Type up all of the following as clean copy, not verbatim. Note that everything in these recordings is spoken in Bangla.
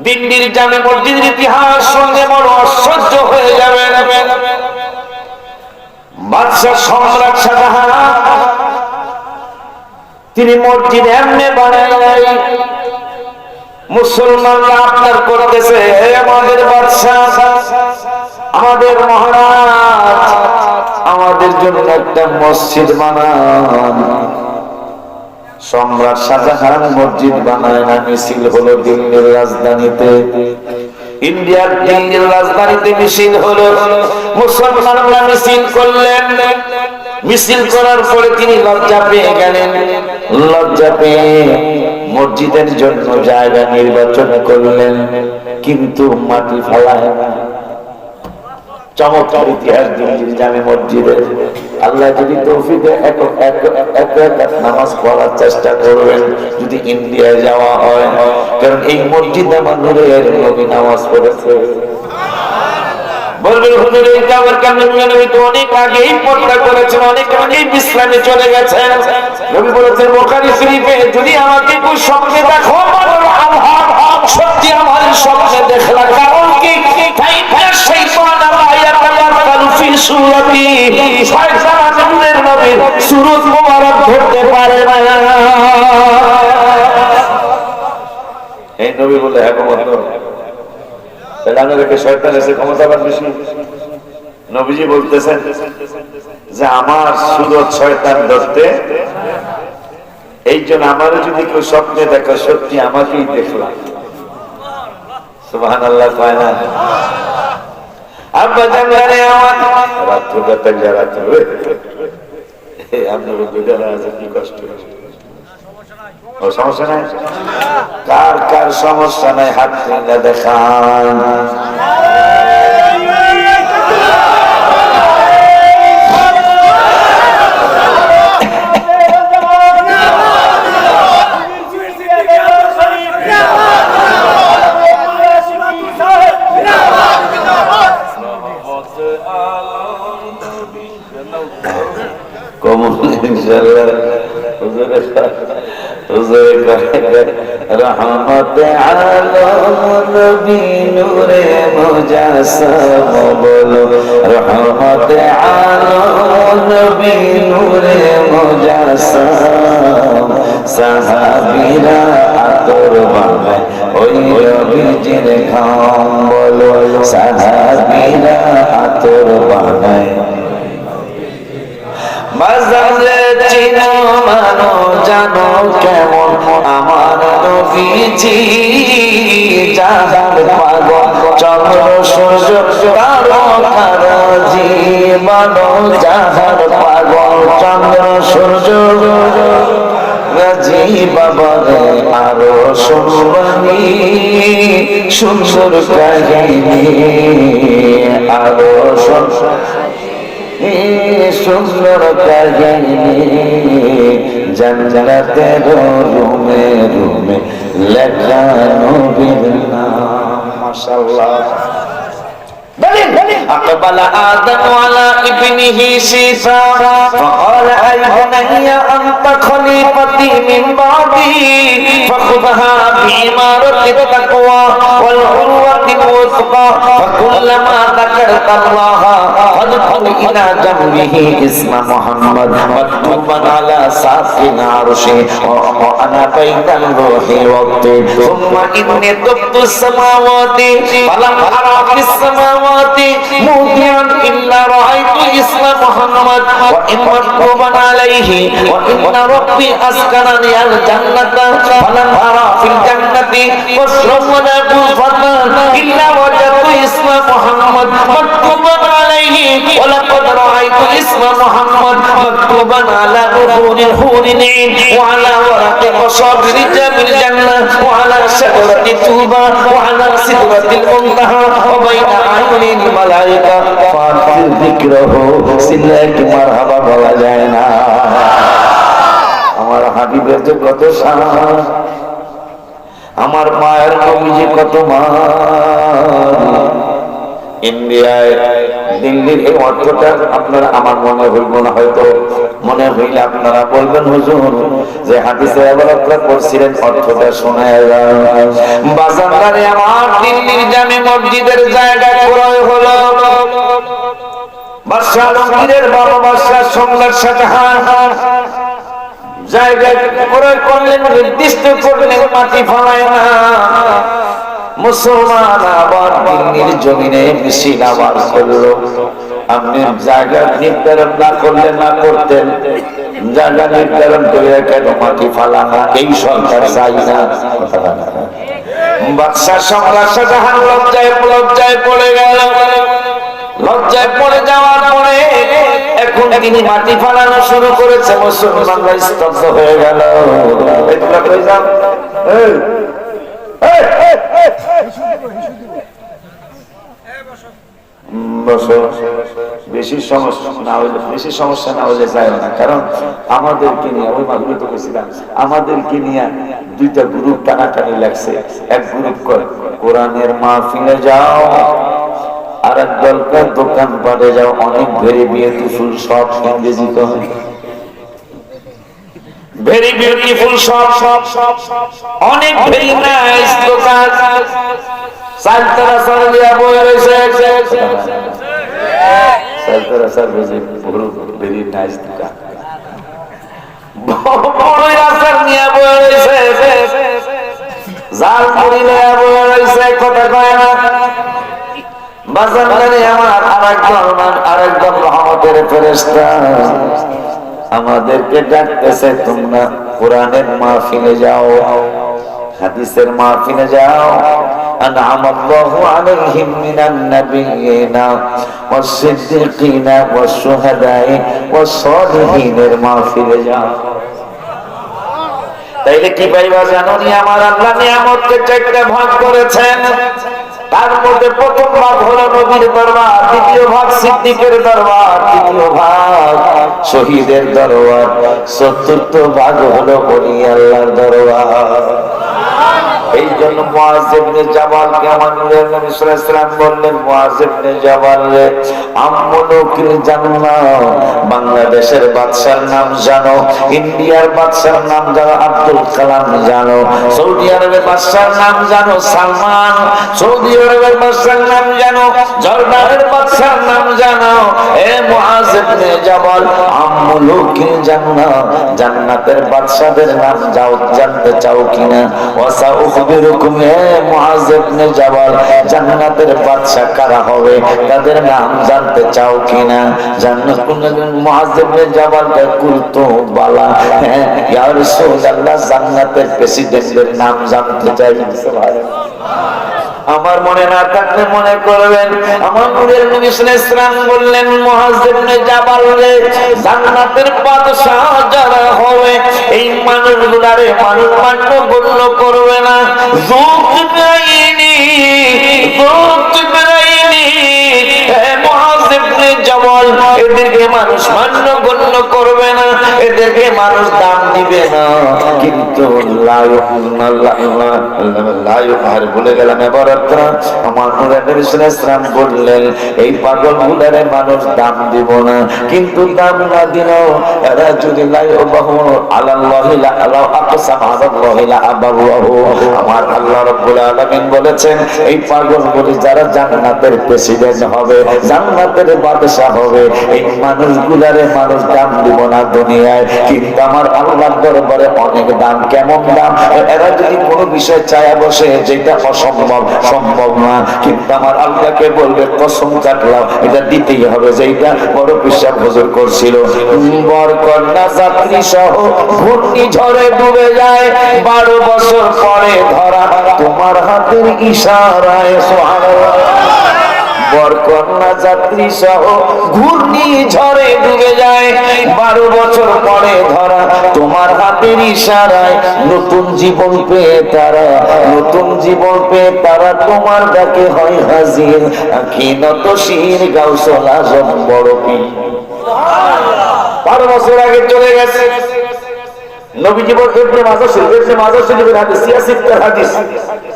দিল্লির জামে মসজিদের ইতিহাস শুনলে বড় আশ্চর্য হয়ে যাবে। বাদশাহ সম্রাট শাহজাহান তিনি মসজিদ এমনি বানায় নাই, মুসলমানরা আপনার করতেছে, হে আমাদের বাদশাহ, আমাদের মহারাজ, আমাদের জন্য একটা মসজিদ বানান। সম্রাট শাহজাহান মসজিদ বানায় না, মিছিল হলো দিল্লির রাজধানীতে, ইন্ডিয়ার দিল্লির রাজধানীতে মিছিল হলো। মুসলমানরা মিছিল করলেন, মিছিল করার পরে তিনি লজ্জা পেয়ে গেলেন। লজ্জা পেয়ে মসজিদের জন্য জায়গা নির্বাচন করলেন, কিন্তু মাটি ফেলায় না। চমৎকার ইতিহাস দিল্লির জামে মসজিদে। আল্লাহ যদি তৌফিক দেয় এক নামাজ পড়ার চেষ্টা করবেন যদি ইন্ডিয়ায় যাওয়া হয়, কারণ এই মসজিদে আমার নূরের নবী নামাজ পড়েছে। বলবেন হুজুর এইটা আমার কেমন নবী তো অনেক আগেই পর্দা করেছেন, অনেক আগেই বিশ্রামে চলে গেছেন। নবী বলেছেন বুখারী শরীফে, যদি আমাকে কোন স্বপ্নে দেখো সত্যি আমার স্বপ্নে দেখলা, কারণ কি শয়তান ইয়াতাকাল্লামু ফি সূরাতি, শয়তান নূরের নবীর সূরত মোবারক ধরতে পারে না। এই নবী বলে হ্যাঁ বন্ধু, শয়তান এসে ক্ষমতাবান বেশি। নবীজি বলতেছেন যে আমার সূরত শয়তান ধরতে, এই জন্য আমারও যদি কেউ স্বপ্নে দেখো সত্যি আমাকেই দেখলাম। সুবহানাল্লাহ কয় না? আব্বা জানলে আমার রাত্র কথা যারা চলবে আপনার দুজনে আছে, কি কষ্ট। ও সমস্যা নাই, কার কার সমস্যা নাই হাত তুলে দেখান। রহমত আলম নবী নূরে মুজাসসাম, বলো রহমত আলম নবী নূরে মুজাসসাম। সাহাবীরা আতর বানায় ওই নবীজির ঘাম, বলো সাহাবীরা আতর বানায়। বাজারে চিনো মানো জানো কেমন আমার নবীজি, জাহান পাগল চন্দ্র সূর্য তারকার জীবন, জাহান পাগল চন্দ্র সূর্য রাজি বাবারে আরো শুনবানি সুন্দর কাহিনী, আরো সুন্দর কাহিনী। জান্নাতের রুমে রুমে লেখা নবীর নাম। মাশাআল্লাহ। أقبل آدم على ابنه شيشا فقال أي بني أنت خليفتي من بعدي فخذها بإمارة التقوى والعروة الوثقى فكلما ذكرت الله فاذكر إلى جنبه اسم محمد مكتوبا على سقف عرشه وأنا بين الروح والطين ثم إني تبت السماوات فلم أرى في السماوات موضعا إلا رأيت اسم محمد وإن مكتوبا عليه وإن ربي أسكنني الجنة فلم أرى في الجنة ولا غرفة إلا وجدت اسم محمد مكتوبا عليه ولقد رأيت اسم محمد مكتوبا على ظهور الحور العين وعلى ورق مصابر الجنة وعلى شجرة الطوبى وعلى سدرة المنتهى وبين أعين الملائكة فأكثر ذكره سلك مرحبا বলা যায় না। আমার হাবিবের যে কত শান, আমার মায়ের নবীজি কত মান। ইন্ডিয়ায় দিল্লির এই অর্থটা আপনারা আমার মনে হইব না, হয়তো মনে হইলে আপনারা বলবেন হুজুর যে হাদিসে ইবাদতটা করছিলেন অর্থটা শোনায় যায়। বাজারে আমার দিল্লির জামে মসজিদের জায়গা ক্রয় হলো। বাদশাহ আলমগীরের বাবা বাদশাহ সম্রাট শাহজাহান জায়গা ক্রয় করলেন, নির্দিষ্ট করলেন মাটি ফালায় না। মুসলমান আবার দিল্লির জমিনে মিছিল আবার করলো। আপনি জায়গা নির্ধারণ না করলে না করতেন, জায়গা নির্ধারণ করে কেন মাটি ফালানা, এই সরকার চাই না। বাদশাহ সম্রাট শাহজাহান লজ্জায় পড়ে গেল। লজ্জায় পড়ে যাওয়ার পরে এখন তিনি মাটি ফালানো শুরু করেছে। মুসলমানরা স্তব্ধ হয়ে গেল। বেশি সমস্যা না হলে যায় না, কারণ আমাদেরকে নিয়ে ওই মাগুলো তো বলছিলাম, আমাদেরকে নিয়ে দুইটা গ্রুপ টানাটানি লাগছে। এক গ্রুপ কোরআনের মাহফিলে যাও, আর এক দলকে দোকান পাটে যাও। অনেক ভেরি বিউটিফুল সব ইংরেজিতে হয়, ভেরি বিউটিফুল সব অনেক ভেরি নাইস দোকান। সালতারা সারলিয়া বই রয়েছে, সালতারা সার বেশি পুরো ভেরি নাইস দোকান। বড় রাস্তার নিয়ে বই রয়েছে, জাল মুড়ি লয়া বই রয়েছে, কথা কয় না। বাজারে আমার আরেকজন রহমতের ফেরেশতা আমাদেরকে ডাকতেছে, তোমরা কোরআনের মাহফিলে যাও, হাদিসের মাহফিলে যাও। আনআমাল্লাহু আলাইহিম মিনান নাবিয়িনা ওয়াস-সিদ্দিকিনা ওয়াস-শুহাদাই ওয়াস-সালিহিনের মাহফিলে যাও। তাইলে কি পাইবা জানো নি? আমার আল্লাহ নিয়ামতকে চারটা ভাগ করেছেন। তার মধ্যে প্রথম ভাগ হলো নবীর দরবার, দ্বিতীয় ভাগ সিদ্দিকের দরবার, তৃতীয় ভাগ শহীদের দরবার, চতুর্থ ভাগ হলো ওলি আল্লাহর দরবার। এই জন্য মুআয ইবনে জাবালকে আমার নূরের নবী সাল্লাল্লাহু আলাইহি ওয়াসাল্লাম বললেন, মুআয ইবনে জাবাল রে, আমলুকিল জান্নাহ, বাংলাদেশের বাদশার নাম জানো, ইন্ডিয়ার বাদশার নাম জানো আব্দুল কালাম জানো, সৌদি আরবের বাদশার নাম জানো সালমান, সৌদি আরবের বাদশার নাম জানো, জর্ডানের বাদশার নাম জানো। এ মুআয ইবনে জাবাল, আমলুকিল জান্নাহ, জান্নাতের বাদশাদের নাম জানতে চাও কিনা? ওয়াসা উখবিরুকুম, হে মুআয ইবনে জাবাল, জান্নাতের বাদশা কারা হবে তাদের নাম জানতে চাও কিনা? মুআয ইবনে জাবাল কুলতু বালা, হ্যাঁ ইয়া রাসূলুল্লাহ, জান্নাতের প্রেসিডেন্টের নাম জানতে চাই। সুবহানাল্লাহ। আমার মনে না থাকলে মনে করবেন, আমার নূরের নবী সাল্লাল্লাহু আলাইহি ওয়াসাল্লাম বললেন, মুআয ইবনে জাবাল রে, জান্নাতের বাদশা যারা হবে এই মানুষগুলারে মানুষ মান্য গণ্য করবে না। মুআয ইবনে জাবাল, এদেরকে মানুষ মান্য গণ্য করবে না, এদেরকে মানুষ দাম দিবে না। কিন্তু ভুলে গেলাম এবার আমার নূরের নবী সাল্লাল্লাহু আলাইহি ওয়াসাল্লাম বললেন, এই পাগলগুলারে মানুষ দাম দিব না। কিন্তু দাম না দিলেও এরা যদি লাইবাহু আলাল্লাহি লা আকসাম আলাল্লাহি লা আবারহু, আমার আল্লাহ রাব্বুল আলামিন বলেছেন, এই পাগলগুলি যারা জান্নাতের প্রেসিডেন্ট হবে, জান্নাতের বাদশা হবে, এই মানুষগুলারে মানুষ দাম দিব না দুনিয়ায়। কিন্তু আমার আল্লাহর দরবারে অনেক দাম। কেমন দাম? এরা যদি কোনো বিষয় চায়া বসে যেটা অসম্ভব, সম্ভব না, কিন্তু আমার আল্লাহকে বলবে কসম কাটলাম এটা দিতেই হবে, যেটা বড় পিসাব হুজুর করছিল। বরকন্যা যাত্রী সহ ঘূর্ণিঝড়ে ডুবে যায়, 12 বছর পরে ধরা তোমার হাতের ইশারায়। সুবহানাল্লাহ। বরকন্যা যাত্রী সহ ঘূর্ণিঝড়ে ডুবে যায়, 12 বছর পরে ধরা তোমার হাতের ইশারায়। নতুন জীবন পেয়ে তারা, নতুন জীবন পেয়ে তারা তোমার ডাকে হয় হাজির। আঁখি নত শির গাউসুল আজম বড় পীর। 12 বছর আগে চলে গেছে নবীজি বলতেন, মাজার শরীফের হাদিস, সিয়াসিফের হাদিস,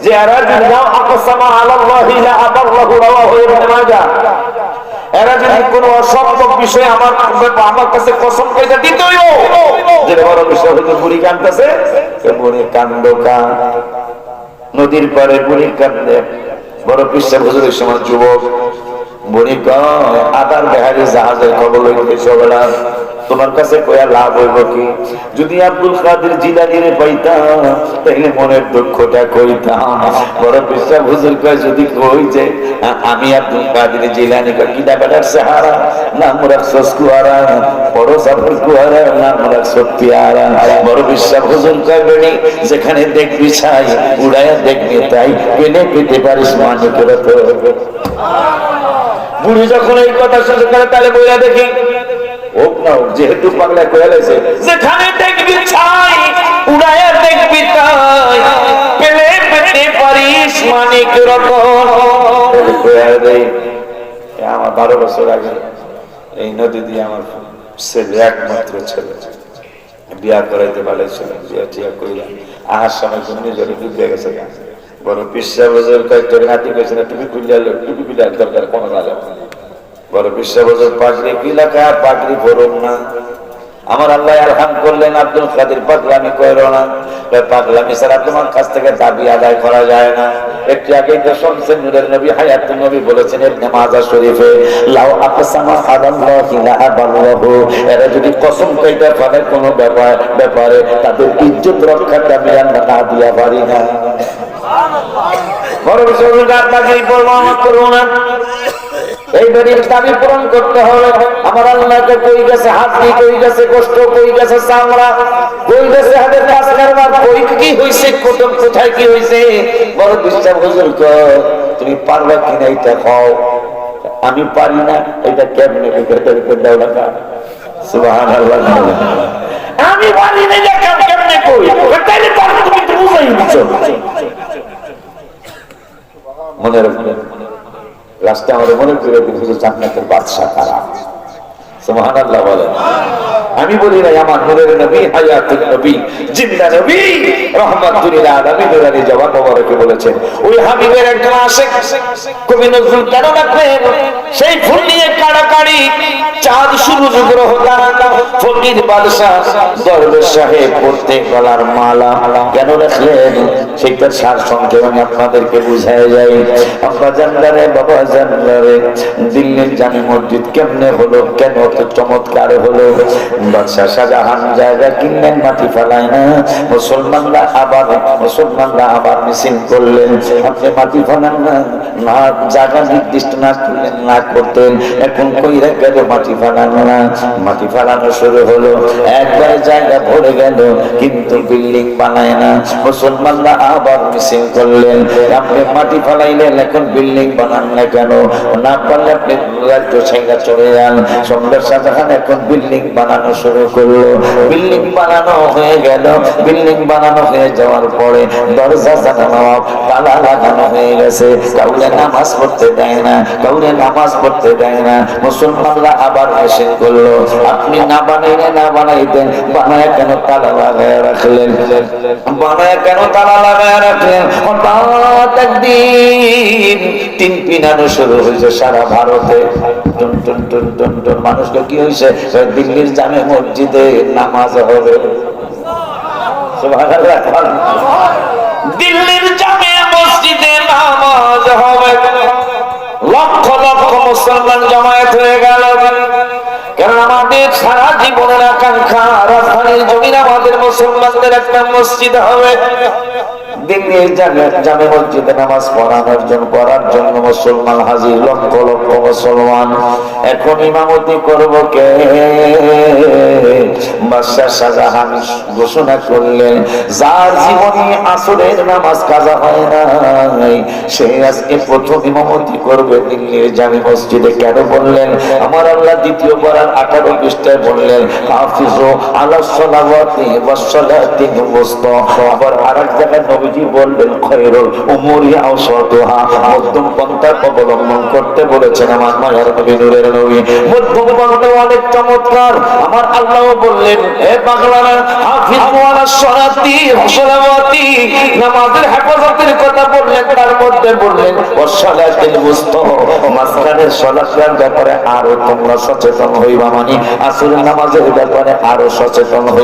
যে আরাদিন লাউ আকসামা আলাল্লাহি লা আবারহু, রাওয়াহু ইবনে মাজাহ। এরা যদি কোনো অসম্ভব বিষয় আমার কাছে কসম পয়সা দিতই যেটা বড় বিষয় হয়তো বুড়ি কান্দতেছে, বুড়ি কান্দ কান নদীর পারে বুড়ি কান্দে। বড় পিসা হুজুরের সময় যুবক বুড়ি কয় আদার বেহারি জাহাজের খবর লইতে চললা, তোমার কাছে কয়া লাভ হইব কি? যদি আব্দুল কাদের জিলানীরে পাইতাম তাইলে মনের দুঃখটা কইতাম। বড় পিসা হুজুর কয় যদি কই যে আমি আব্দুল কাদের জিলানী কিনা বেটার চেহারা নাম রাখছস কুয়ারা, বড় সাফর কুয়ারা নাম রাখছস পিয়ারা। বড় পিসা হুজুর কয় বেড়ি যেখানে দেখবি ছাই উড়াইয়া দেখবি তাই, পেলে পেতে পারিস মানিকের তো। বুড়ি যখন এই কথা শুনতে করে তাহলে বইয়া দেখি হোক না হোক, যেহেতু পাগলা কয়ে গেছে যেখানে দেখবি ছাই উড়াইয়া দেখবি তাই, পেলে পেতে পারিস মানিক রতন। আমার 12 বছর আগে এই নদী দিয়ে আমার ছেলে, একমাত্র ছেলে, বিয়া করাইতে পারছিল। বিয়া টিয়া কইলাম আহার সময় ঘুমিয়ে জলে ডুবে গেছে। বড় পিসা বজর কয়েকটা নাতি কইছে না টুপি খুলিয়া টুপি খুলিয়া দরকার কোনো না। বড় পিসা বজর পাগড়ি কিলা কা পাগড়ি পরুন না। আমার আল্লাহ আরহাম করলেন আব্দুল কাদের পাগলামি কইরো না, পাগলামি ছাড়া তোমার কাছ থেকে দাবি আদায় করা যায় না। একটু আগেই তো শুনছেন নূরের নবী হায়াতুন নবী বলেছেন ইবনে মাজাহ শরীফে, লাউ আকসামা আলাল্লাহি লা আবাররাহু, এরা যদি কসম কইতে পারে কোনো ব্যাপারে তাদের ইজ্জত রক্ষাটা আমি আল্লাহ না দিয়া পারি না। বড় বিশ্ববিদ্যালয় পাগড়ি পরবো আমার করবো না, এই বাড়ির দাবি পূরণ করতে হবে। আমার আল্লাহকে কই গেছে হাতি, কই গেছে কষ্ট, কই গেছে চামড়া, কই গেছে হাতের কাজ কারবার, কই কি হইছে কুটুম কোথায় কি হইছে। বড় বিশ্বাস হুজুর তুমি পারবা কিনা এটা খাও। আমি পারি না, এটা কেমনে দাও না। সুবহানাল্লাহ, আমি পারি না এটা কেমনে কই, তাইলে তার তুমি বুঝাই দিছো। মনে রাখবেন রাস্তা আমাদের মনে করে দিয়েছিল জান্নাতের বাদশা কারা। সুবহানাল্লাহ বলেন। আমি বলি না আমার নূরের নবী হায়াতুন নবী জিন্দা নবী রাহমাতুল লিল আলামিন নূরানি জওয়ান মোবারকে বলেছেন, ওই হাবিবের একজন আশিক কবি নজরুল কেন রাখলেন সেই ফুল নিয়ে কাড়াকাড়ি চাঁদ সূরজ গ্রহ তারা ফকির বাদশা দরবেশ সাহেব পড়তে গলার মালা কেন রাখলেন সেইটার সার সংক্ষেপ আমি আপনাদেরকে বুঝাই যাই। আব্বা জানদারে বাবা জানদারে দিল্লির জামি মসজিদ কেমনে হলো, কেন তো চমৎকার হলো। বাদশাহ শাহজাহান জায়গা কিনলেন, মাটি ফেলায় না, মুসলমানরা আবার মিছিল করলেন, আপনি মাটি ফেলান না, না জায়গা নির্দিষ্ট না করতেন, এখন কইরা গেল মাটি ফেলান না। মাটি ফেলানো শুরু হলো, একবারে জায়গা ভরে গেল কিন্তু বিল্ডিং বানায় না। মুসলমানরা আবার মিছিল করলেন, আপনি মাটি ফেলাইলেন এখন বিল্ডিং বানান না কেন, না পারলে আপনি রাজ্য ছেড়ে চলে যান। সম্রাট শাহজাহান এখন বিল্ডিং বানানো শুরু করলো, বিল্ডিং বানানো হয়ে গেল। বিল্ডিং বানানো হয়ে যাওয়ার পরে দরজা জানানো তালা লাগানো হয়ে গেছে, কাউরে নামাজ পড়তে দেয় না, কাউরে নামাজ পড়তে দেয় না। মুসলমানরা আবার মেশিন করলো, আপনি না বানাইলে না বানাইতেন, বানায় কেন তালা লাগায় রাখলেন, বানায় কেন তালা লাগায় রাখলেন। হঠাৎ একদিন তিন পিনানো শুরু হয়েছে সারা ভারতে, টুন টুন টুন টুন টুন। মানুষকে কি হয়েছে, দিল্লির জামে মসজিদে নামাজ হবে। সুবহানাল্লাহ, দিল্লির জামে মসজিদে নামাজ হবে। লক্ষ লক্ষ মুসলমান জামায়াত হয়ে গেল, কারণ আমাদের সারা জীবনের আকাঙ্ক্ষা রাজধানীর জমিন আমাদের মুসলমানদের একটা মসজিদ হবে। দিল্লির জামে মসজিদে নামাজ পড়ার জন্য মুসলমান হাজির, লক্ষ লক্ষ মুসলমান। এখন ইমামতি করব কে? বাদশা শাহজাহান ঘোষণা করলেন, যার জীবনে আসরের নামাজ কাজা হয় নাই সে আজকে প্রথম ইমামতি করবে দিল্লির জামে মসজিদে। কেন বললেন? আমার আল্লাহ দ্বিতীয় পারার 18 পৃষ্ঠায় বললেন, হাফিজু আলাস সালাওয়াতি ওয়াস সালাতিল মুস্তা। আবার আরেক জায়গায় নবী নবীজি বললেন খৈরুল উমুরি আওসাতুহা, মধ্যম পন্থা অবলম্বন করতে বলেছেন আমার মায়ার নবী, নূরের নবী। মধ্যম পন্থা অনেক চমৎকার। আমার আল্লাহ বললেন, হে পাগলারা, হাফিজু আলাস সালাতি ওয়া সালাওয়াতি, নামাজের হেফাজতের কথা বললেন, তার মধ্যে বললেন ওয়াস সালাতিল মুস্তা, মাঝখানের সালাতের ব্যাপারে আরো তোমরা সচেতন হইবা, মানে আসরের নামাজের ব্যাপারে আরো সচেতন হইবা।